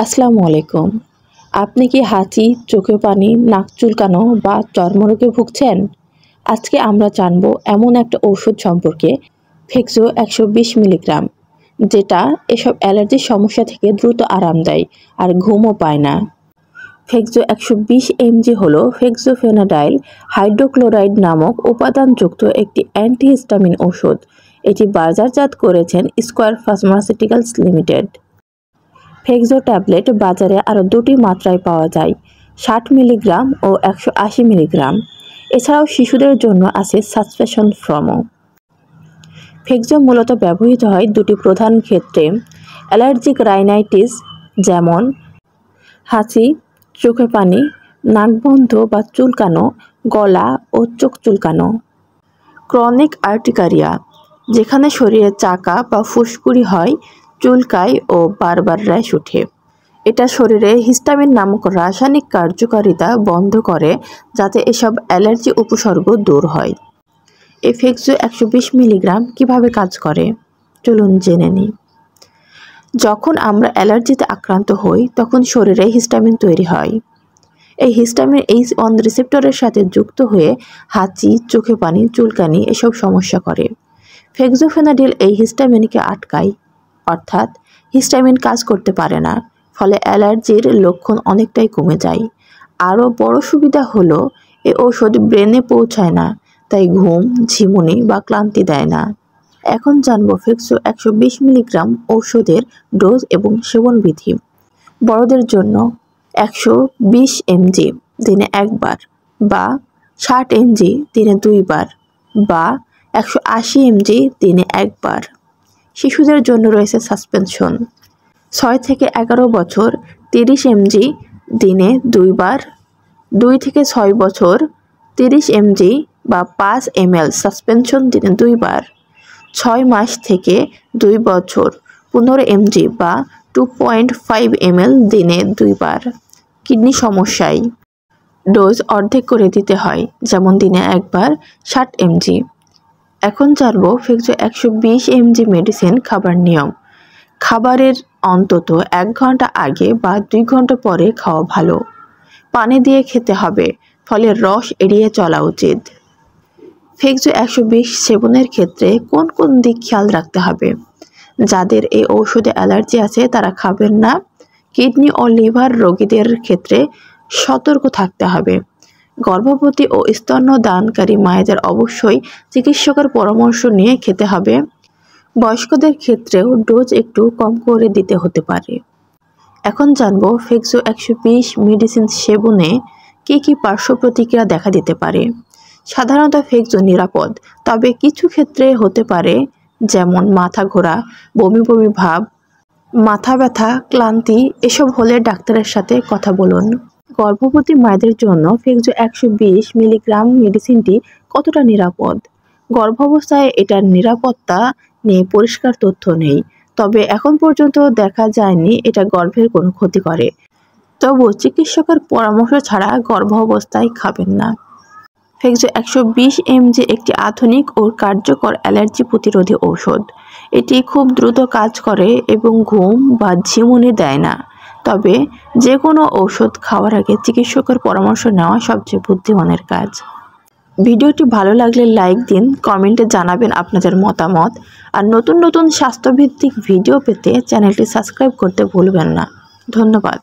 আসসালামু আলাইকুম। আপনি কি হাঁচি, চোখে পানি, নাক চুলকানো বা চর্মরোগে ভুগছেন? আজকে আমরা জানব এমন একটা ঔষধ সম্পর্কে, ফেক্সো 120 মিলিগ্রাম, যেটা এসব অ্যালার্জির সমস্যা থেকে দ্রুত আরাম দেয় আর ঘুমও পায় না। ফেক্সো 120 mg হলো ফেক্সোফেনাডাইল হাইড্রোক্লোরাইড নামক উপাদানযুক্ত একটি অ্যান্টিহিস্টামিন ঔষধ। এটি বাজারজাত করেছেন square pharmaceuticals limited. Fexo tablet বাজারে আরও দুটি মাত্রায় পাওয়া যায়, 60 মিলিগ্রাম ও 180 মিলিগ্রাম। এছাড়াও শিশুদের জন্য আছে সাসপেনশন ফর্মও। ফেক্সো মূলত ব্যবহৃত হয় দুটি প্রধান ক্ষেত্রে: অ্যালার্জিক রাইনাইটিস, যেমন হাঁচি, চোখে পানি, নাক বন্ধ বা চুলকানো, গলা ও চোখ চুলকানো; ক্রনিক আর্টিকারিয়া, যেখানে শরীরে চাকা বা ফুসকুড়ি হয়, চুলকায় ও বারবার র্যাশ ওঠে। এটা শরীরে হিস্টামিন নামক রাসায়নিক কার্যকারিতা বন্ধ করে, যাতে এসব অ্যালার্জি উপসর্গ দূর হয়। এই ফেক্সো 120 মিলিগ্রাম কীভাবে কাজ করে, চলুন জেনে নিই। যখন আমরা অ্যালার্জিতে আক্রান্ত হই, তখন শরীরে হিস্টামিন তৈরি হয়। এই হিস্টামিন H1 রিসেপ্টরের সাথে যুক্ত হয়ে হাঁচি, চোখে পানি, চুলকানি এসব সমস্যা করে। ফেক্সোফেনাডিল এই হিস্টামিনকে আটকায়, অর্থাৎ হিস্টামিন কাজ করতে পারে না, ফলে অ্যালার্জির লক্ষণ অনেকটাই কমে যায়। আরও বড় সুবিধা হলো এই ঔষধ ব্রেনে পৌঁছায় না, তাই ঘুম, ঝিমুনি বা ক্লান্তি দেয় না। এখন জানবো ফেক্সো 120 মিলিগ্রাম ঔষধের ডোজ এবং সেবনবিধি। বড়দের জন্য 120 mg দিনে একবার বা 60 mg দিনে 2 বার বা 180 mg দিনে একবার। শিশুদের জন্য রয়েছে সাসপেনশন, 6 থেকে 11 বছর 30 mg দিনে 2 বার, 2 থেকে 6 বছর 30 mg বা 5 ml সাসপেনশন দিনে 2 বার, 6 মাস থেকে 2 বছর 15 mg বা 2.5 ml দিনে 2 বার। কিডনি সমস্যায় ডোজ অর্ধেক করে দিতে হয়, যেমন দিনে একবার 60 mg। এখন জানবো ফেক্সো 120 mg মেডিসিন খাবার নিয়ম। খাবারের অন্তত 1 ঘন্টা আগে বা 2 ঘন্টা পরে খাওয়া ভালো। পানি দিয়ে খেতে হবে, ফলের রস এড়িয়ে চলা উচিত। ফেক্সো 120 সেবনের ক্ষেত্রে কোন কোন দিক খেয়াল রাখতে হবে? যাদের এই ঔষধে অ্যালার্জি আছে তারা খাবেন না। কিডনি ও লিভার রোগীদের ক্ষেত্রে সতর্ক থাকতে হবে। গর্ভবতী ও স্তন্যদানকারী মায়েদের অবশ্যই চিকিৎসকের পরামর্শ নিয়ে খেতে হবে। বয়স্কদের ক্ষেত্রেও ডোজ একটু কম করে দিতে হতে পারে। এখন জানবো ফেক্সো 120 মেডিসিন সেবনে কী পার্শ্ব প্রতিক্রিয়া দেখা দিতে পারে। সাধারণত ফেক্সো নিরাপদ, তবে কিছু ক্ষেত্রে হতে পারে, যেমন মাথা ঘোরা, বমি বমি ভাব, মাথা ব্যথা, ক্লান্তি। এসব হলে ডাক্তারের সাথে কথা বলুন। গর্ভবতী মায়েদের জন্য ফেক্সো 120 মিলিগ্রাম মেডিসিনটি কতটা নিরাপদ? গর্ভাবস্থায় এটার নিরাপত্তা নিয়ে পরিষ্কার তথ্য নেই, তবে এখন পর্যন্ত দেখা যায়নি এটা গর্ভের কোনো ক্ষতি করে। তবুও চিকিৎসকের পরামর্শ ছাড়া গর্ভাবস্থায় খাবেন না। ফেক্সো 120 mg একটি আধুনিক ও কার্যকর অ্যালার্জি প্রতিরোধী ঔষধ। এটি খুব দ্রুত কাজ করে এবং ঘুম বা ঝিমুনি দেয় না। তবে যে কোনো ঔষধ খাওয়ার আগে চিকিৎসকের পরামর্শ নেওয়া সবচেয়ে বুদ্ধিমানের কাজ। ভিডিওটি ভালো লাগলে লাইক দিন, কমেন্টে জানাবেন আপনাদের মতামত। আর নতুন নতুন স্বাস্থ্যভিত্তিক ভিডিও পেতে চ্যানেলটি সাবস্ক্রাইব করতে ভুলবেন না। ধন্যবাদ।